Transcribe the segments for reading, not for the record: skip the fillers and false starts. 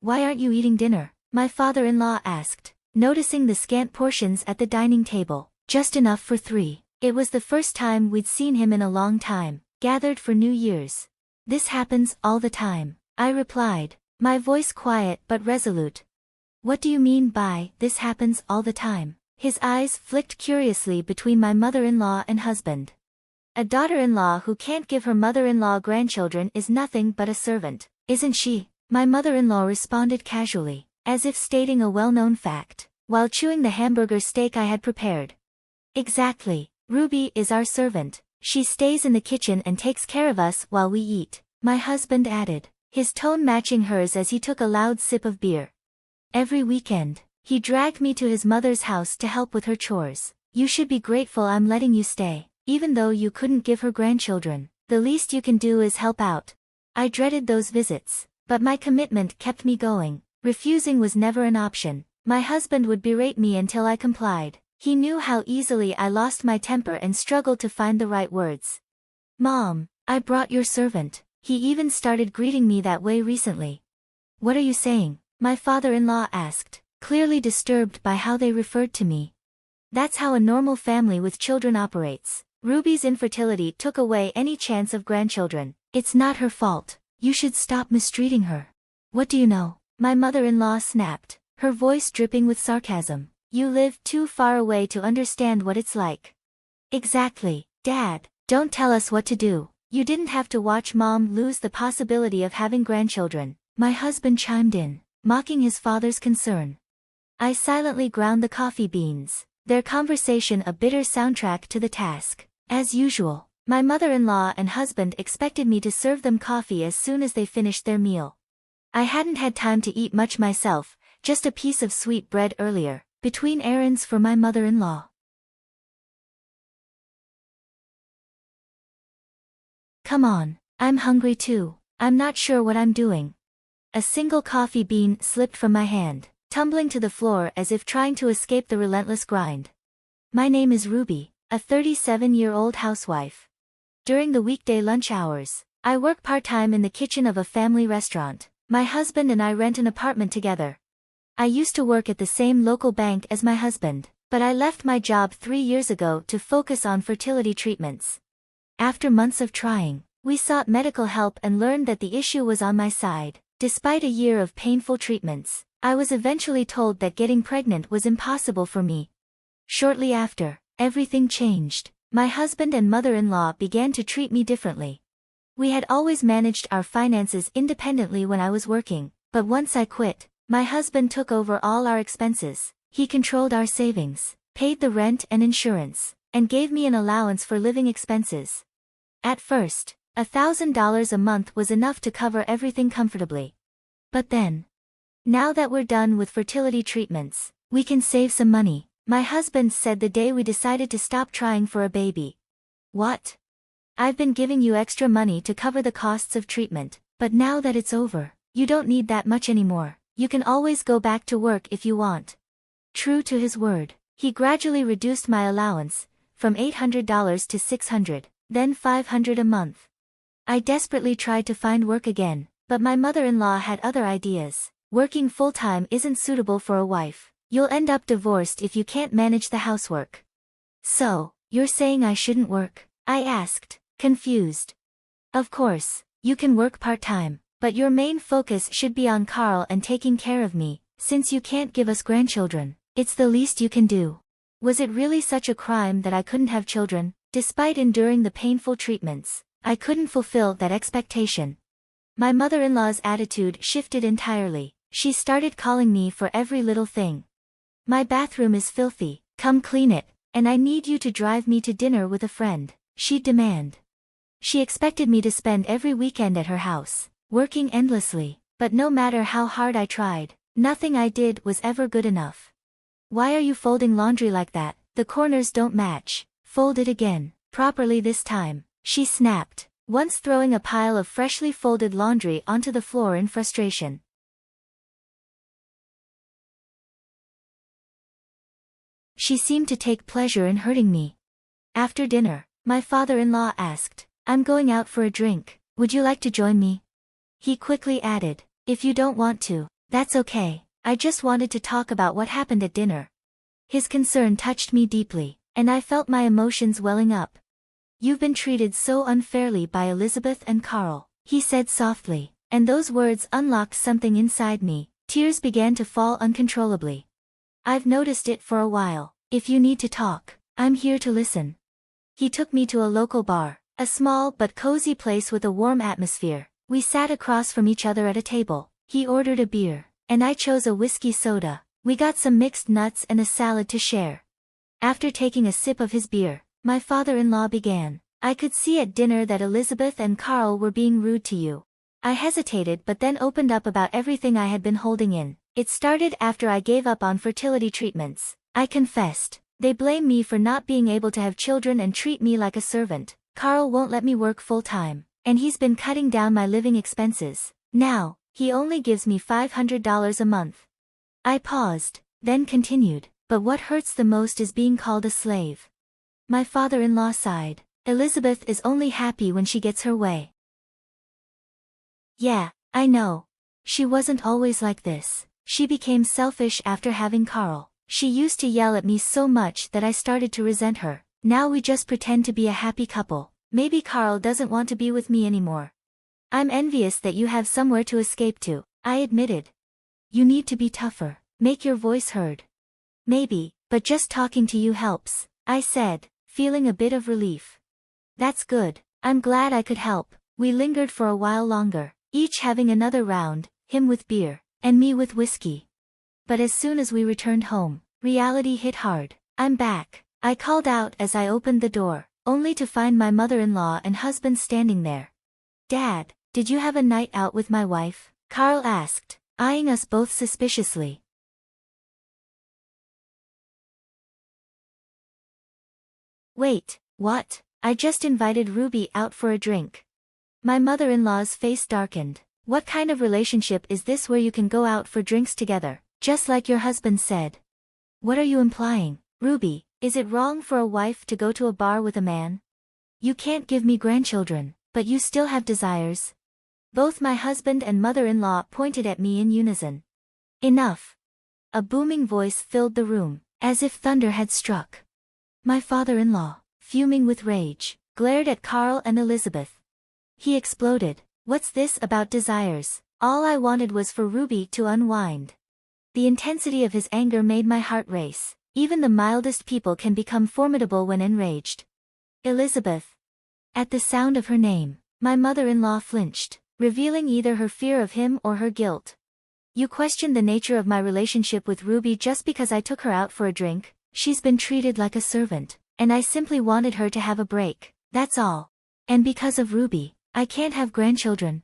Why aren't you eating dinner? My father-in-law asked, noticing the scant portions at the dining table, just enough for 3. It was the first time we'd seen him in a long time, gathered for New Year's. This happens all the time, I replied, my voice quiet but resolute. What do you mean by, this happens all the time? His eyes flicked curiously between my mother-in-law and husband. A daughter-in-law who can't give her mother-in-law grandchildren is nothing but a servant, isn't she? My mother-in-law responded casually, as if stating a well-known fact, while chewing the hamburger steak I had prepared. Exactly, Ruby is our servant. She stays in the kitchen and takes care of us while we eat, my husband added, his tone matching hers as he took a loud sip of beer. Every weekend, he dragged me to his mother's house to help with her chores. You should be grateful I'm letting you stay, even though you couldn't give her grandchildren. The least you can do is help out. I dreaded those visits, but my commitment kept me going. Refusing was never an option. My husband would berate me until I complied. He knew how easily I lost my temper and struggled to find the right words. Mom, I brought your servant. He even started greeting me that way recently. What are you saying? My father-in-law asked, clearly disturbed by how they referred to me. That's how a normal family with children operates. Ruby's infertility took away any chance of grandchildren. It's not her fault. You should stop mistreating her. What do you know? My mother-in-law snapped, her voice dripping with sarcasm. You live too far away to understand what it's like. Exactly, Dad. Don't tell us what to do. You didn't have to watch Mom lose the possibility of having grandchildren. My husband chimed in, mocking his father's concern. I silently ground the coffee beans, their conversation a bitter soundtrack to the task. As usual, my mother-in-law and husband expected me to serve them coffee as soon as they finished their meal. I hadn't had time to eat much myself, just a piece of sweet bread earlier, between errands for my mother-in-law. Come on, I'm hungry too. I'm not sure what I'm doing. A single coffee bean slipped from my hand, tumbling to the floor as if trying to escape the relentless grind. My name is Ruby, a 37-year-old housewife. During the weekday lunch hours, I work part-time in the kitchen of a family restaurant. My husband and I rent an apartment together. I used to work at the same local bank as my husband, but I left my job 3 years ago to focus on fertility treatments. After months of trying, we sought medical help and learned that the issue was on my side. Despite a year of painful treatments, I was eventually told that getting pregnant was impossible for me. Shortly after, everything changed. My husband and mother-in-law began to treat me differently. We had always managed our finances independently when I was working, but once I quit, my husband took over all our expenses. He controlled our savings, paid the rent and insurance, and gave me an allowance for living expenses. At first, $1,000 a month was enough to cover everything comfortably. But then, now that we're done with fertility treatments, we can save some money, my husband said the day we decided to stop trying for a baby. What? I've been giving you extra money to cover the costs of treatment, but now that it's over, you don't need that much anymore. You can always go back to work if you want. True to his word, he gradually reduced my allowance, from $800 to $600, then $500 a month. I desperately tried to find work again, but my mother-in-law had other ideas. Working full-time isn't suitable for a wife. You'll end up divorced if you can't manage the housework. So, you're saying I shouldn't work? I asked, confused. Of course, you can work part-time, but your main focus should be on Carl and taking care of me, since you can't give us grandchildren. It's the least you can do. Was it really such a crime that I couldn't have children? Despite enduring the painful treatments, I couldn't fulfill that expectation. My mother-in-law's attitude shifted entirely. She started calling me for every little thing. My bathroom is filthy, come clean it, and I need you to drive me to dinner with a friend, she'd demand. She expected me to spend every weekend at her house, working endlessly, but no matter how hard I tried, nothing I did was ever good enough. Why are you folding laundry like that? The corners don't match. Fold it again, properly this time, she snapped, once throwing a pile of freshly folded laundry onto the floor in frustration. She seemed to take pleasure in hurting me. After dinner, my father-in-law asked, I'm going out for a drink, would you like to join me? He quickly added, if you don't want to. That's okay, I just wanted to talk about what happened at dinner. His concern touched me deeply, and I felt my emotions welling up. You've been treated so unfairly by Elizabeth and Carl, he said softly, and those words unlocked something inside me. Tears began to fall uncontrollably. I've noticed it for a while. If you need to talk, I'm here to listen. He took me to a local bar, a small but cozy place with a warm atmosphere. We sat across from each other at a table. He ordered a beer, and I chose a whiskey soda. We got some mixed nuts and a salad to share. After taking a sip of his beer, my father-in-law began. I could see at dinner that Elizabeth and Carl were being rude to you. I hesitated but then opened up about everything I had been holding in. It started after I gave up on fertility treatments. I confessed. They blame me for not being able to have children and treat me like a servant. Carl won't let me work full-time, and he's been cutting down my living expenses. Now, he only gives me $500 a month. I paused, then continued, but what hurts the most is being called a slave. My father-in-law sighed. Elizabeth is only happy when she gets her way. Yeah, I know. She wasn't always like this. She became selfish after having Carl. She used to yell at me so much that I started to resent her. Now we just pretend to be a happy couple. Maybe Carl doesn't want to be with me anymore. I'm envious that you have somewhere to escape to, I admitted. You need to be tougher. Make your voice heard. Maybe, but just talking to you helps, I said, feeling a bit of relief. That's good. I'm glad I could help. We lingered for a while longer, each having another round, him with beer, and me with whiskey. But as soon as we returned home, reality hit hard. I'm back, I called out as I opened the door, only to find my mother-in-law and husband standing there. Dad, did you have a night out with my wife? Carl asked, eyeing us both suspiciously. Wait, what? I just invited Ruby out for a drink. My mother-in-law's face darkened. What kind of relationship is this where you can go out for drinks together, just like your husband said? What are you implying, Ruby? Is it wrong for a wife to go to a bar with a man? You can't give me grandchildren, but you still have desires. Both my husband and mother-in-law pointed at me in unison. Enough. A booming voice filled the room, as if thunder had struck. My father-in-law, fuming with rage, glared at Carl and Elizabeth. He exploded. What's this about desires? All I wanted was for Ruby to unwind. The intensity of his anger made my heart race. Even the mildest people can become formidable when enraged. Elizabeth. At the sound of her name, my mother-in-law flinched, revealing either her fear of him or her guilt. You questioned the nature of my relationship with Ruby just because I took her out for a drink. She's been treated like a servant, and I simply wanted her to have a break, that's all. And because of Ruby, I can't have grandchildren.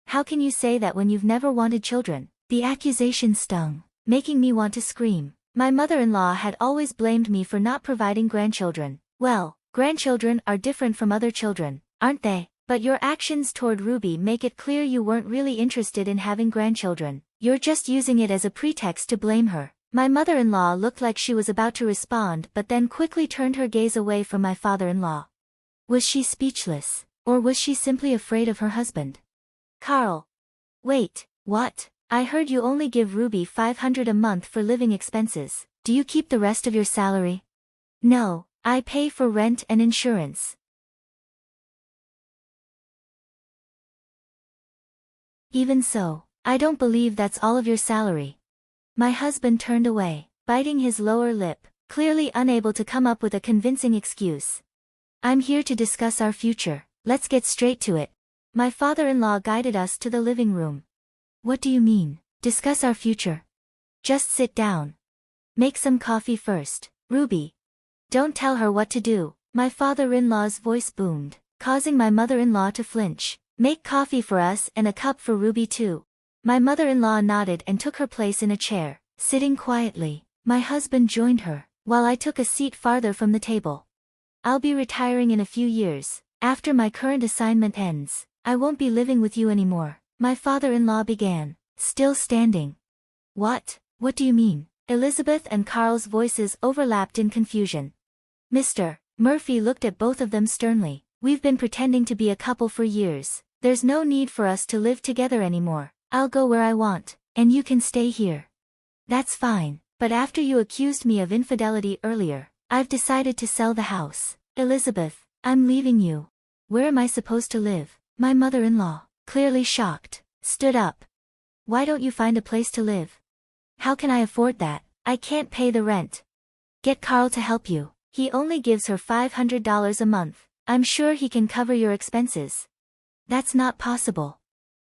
How can you say that when you've never wanted children? The accusation stung, making me want to scream. My mother-in-law had always blamed me for not providing grandchildren. Well, grandchildren are different from other children, aren't they? But your actions toward Ruby make it clear you weren't really interested in having grandchildren. You're just using it as a pretext to blame her. My mother-in-law looked like she was about to respond but then quickly turned her gaze away from my father-in-law. Was she speechless, or was she simply afraid of her husband? Carl. Wait, what? I heard you only give Ruby $500 a month for living expenses. Do you keep the rest of your salary? No, I pay for rent and insurance. Even so, I don't believe that's all of your salary. My husband turned away, biting his lower lip, clearly unable to come up with a convincing excuse. I'm here to discuss our future. Let's get straight to it. My father-in-law guided us to the living room. What do you mean, discuss our future? Just sit down. Make some coffee first, Ruby. Don't tell her what to do. My father-in-law's voice boomed, causing my mother-in-law to flinch. Make coffee for us and a cup for Ruby too. My mother-in-law nodded and took her place in a chair, sitting quietly. My husband joined her, while I took a seat farther from the table. I'll be retiring in a few years. After my current assignment ends, I won't be living with you anymore, my father-in-law began, still standing. What do you mean? Elizabeth and Carl's voices overlapped in confusion. Mr. Murphy looked at both of them sternly. We've been pretending to be a couple for years. There's no need for us to live together anymore. I'll go where I want. and you can stay here. That's fine, but after you accused me of infidelity earlier, I've decided to sell the house. Elizabeth, I'm leaving you. Where am I supposed to live? My mother-in-law, clearly shocked, stood up. Why don't you find a place to live? How can I afford that? I can't pay the rent. Get Carl to help you. He only gives her $500 a month. I'm sure he can cover your expenses. That's not possible.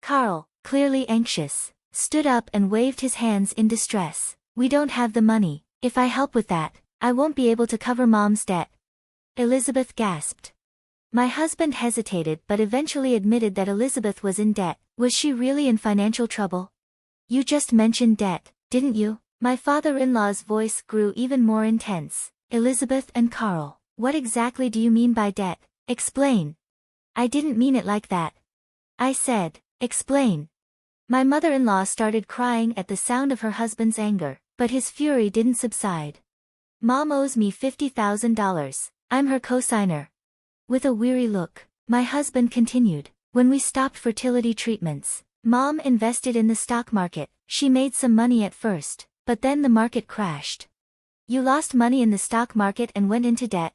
Carl, clearly anxious, stood up and waved his hands in distress. We don't have the money. If I help with that, I won't be able to cover Mom's debt. Elizabeth gasped. My husband hesitated but eventually admitted that Elizabeth was in debt. Was she really in financial trouble? You just mentioned debt, didn't you? My father-in-law's voice grew even more intense. Elizabeth and Carl, what exactly do you mean by debt? Explain. I didn't mean it like that. I said, explain. My mother-in-law started crying at the sound of her husband's anger, but his fury didn't subside. Mom owes me $50,000. I'm her co-signer. With a weary look, my husband continued, when we stopped fertility treatments, Mom invested in the stock market. She made some money at first, but then the market crashed. You lost money in the stock market and went into debt?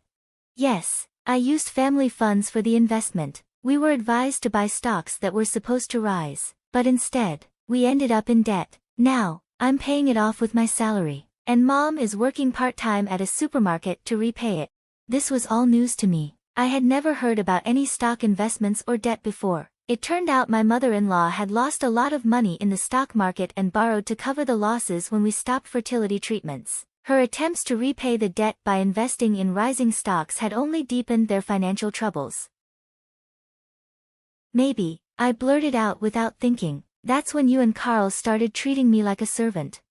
Yes, I used family funds for the investment. We were advised to buy stocks that were supposed to rise, but instead, we ended up in debt. Now, I'm paying it off with my salary, and Mom is working part-time at a supermarket to repay it. This was all news to me. I had never heard about any stock investments or debt before. It turned out my mother-in-law had lost a lot of money in the stock market and borrowed to cover the losses when we stopped fertility treatments. Her attempts to repay the debt by investing in rising stocks had only deepened their financial troubles. Maybe, I blurted out without thinking, that's when you and Carl started treating me like a servant.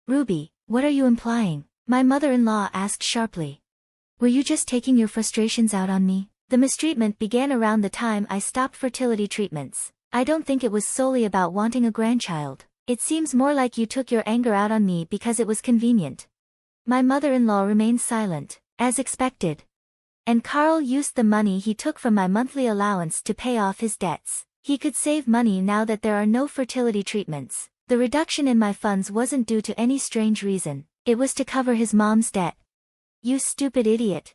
Ruby, what are you implying? My mother-in-law asked sharply. Were you just taking your frustrations out on me? The mistreatment began around the time I stopped fertility treatments. I don't think it was solely about wanting a grandchild. It seems more like you took your anger out on me because it was convenient. My mother-in-law remained silent, as expected. And Carl used the money he took from my monthly allowance to pay off his debts. He could save money now that there are no fertility treatments. The reduction in my funds wasn't due to any strange reason. It was to cover his mom's debt. You stupid idiot.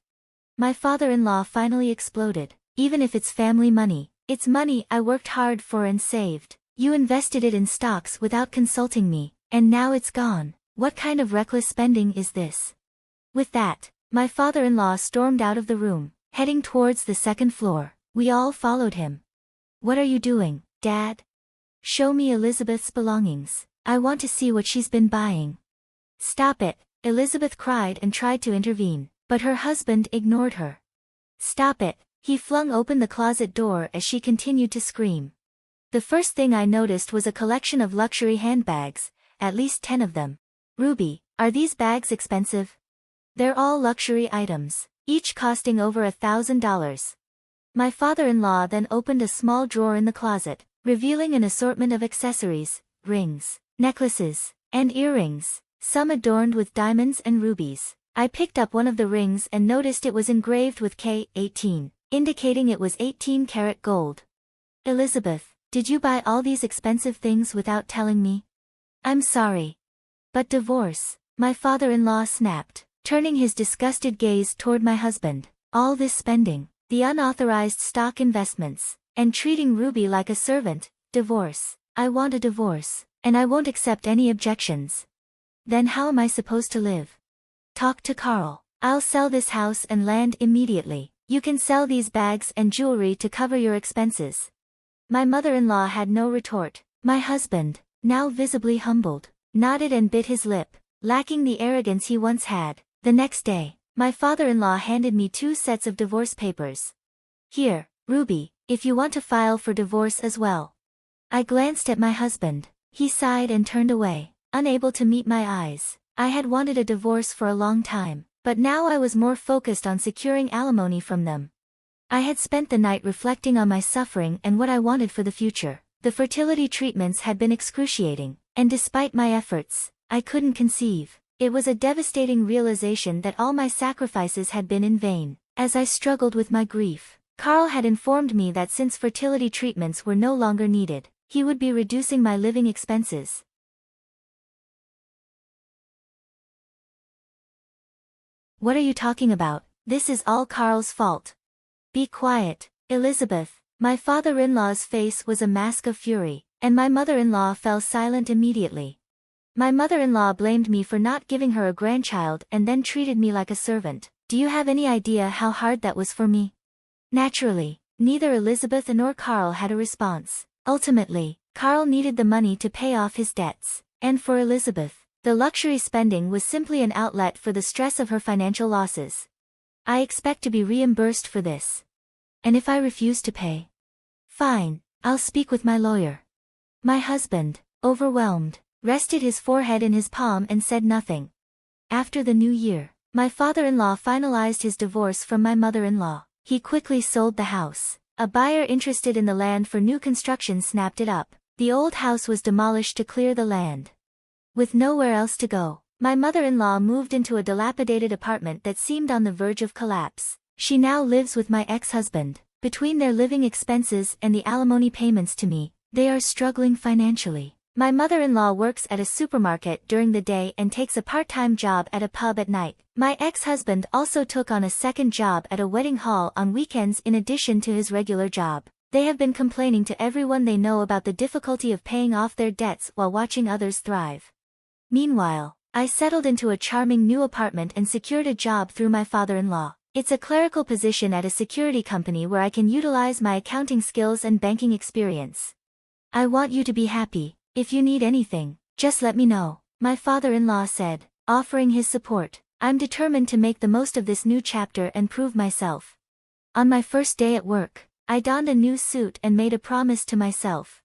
My father-in-law finally exploded. Even if it's family money, it's money I worked hard for and saved. You invested it in stocks without consulting me, and now it's gone. What kind of reckless spending is this? With that, my father-in-law stormed out of the room, heading towards the second floor. We all followed him. What are you doing, Dad? Show me Elizabeth's belongings. I want to see what she's been buying. Stop it, Elizabeth cried and tried to intervene, but her husband ignored her. Stop it, he flung open the closet door as she continued to scream. The first thing I noticed was a collection of luxury handbags, at least 10 of them. Ruby, are these bags expensive? They're all luxury items, each costing over $1,000. My father-in-law then opened a small drawer in the closet, revealing an assortment of accessories, rings, necklaces, and earrings, some adorned with diamonds and rubies. I picked up one of the rings and noticed it was engraved with K18, indicating it was 18-karat gold. Elizabeth, did you buy all these expensive things without telling me? I'm sorry. But divorce, my father-in-law snapped, turning his disgusted gaze toward my husband. All this spending, the unauthorized stock investments, and treating Ruby like a servant, divorce. I want a divorce, and I won't accept any objections. Then how am I supposed to live? Talk to Carl. I'll sell this house and land immediately. You can sell these bags and jewelry to cover your expenses. My mother-in-law had no retort. My husband, now visibly humbled, nodded and bit his lip, lacking the arrogance he once had. The next day, my father-in-law handed me 2 sets of divorce papers. Here, Ruby, if you want to file for divorce as well. I glanced at my husband. He sighed and turned away, unable to meet my eyes. I had wanted a divorce for a long time, but now I was more focused on securing alimony from them. I had spent the night reflecting on my suffering and what I wanted for the future. The fertility treatments had been excruciating, and despite my efforts, I couldn't conceive. It was a devastating realization that all my sacrifices had been in vain. As I struggled with my grief, Carl had informed me that since fertility treatments were no longer needed, he would be reducing my living expenses. What are you talking about? This is all Carl's fault. Be quiet, Elizabeth. My father-in-law's face was a mask of fury, and my mother-in-law fell silent immediately. My mother-in-law blamed me for not giving her a grandchild and then treated me like a servant. Do you have any idea how hard that was for me? Naturally, neither Elizabeth nor Carl had a response. Ultimately, Carl needed the money to pay off his debts, and for Elizabeth, the luxury spending was simply an outlet for the stress of her financial losses. I expect to be reimbursed for this. And if I refuse to pay? Fine, I'll speak with my lawyer. My husband, overwhelmed, rested his forehead in his palm and said nothing. After the new year, my father-in-law finalized his divorce from my mother-in-law. He quickly sold the house. A buyer interested in the land for new construction snapped it up. The old house was demolished to clear the land. With nowhere else to go, my mother-in-law moved into a dilapidated apartment that seemed on the verge of collapse. She now lives with my ex-husband. Between their living expenses and the alimony payments to me, they are struggling financially. My mother-in-law works at a supermarket during the day and takes a part-time job at a pub at night. My ex-husband also took on a second job at a wedding hall on weekends in addition to his regular job. They have been complaining to everyone they know about the difficulty of paying off their debts while watching others thrive. Meanwhile, I settled into a charming new apartment and secured a job through my father-in-law. It's a clerical position at a security company where I can utilize my accounting skills and banking experience. I want you to be happy. If you need anything, just let me know, my father-in-law said, offering his support. I'm determined to make the most of this new chapter and prove myself. On my first day at work, I donned a new suit and made a promise to myself.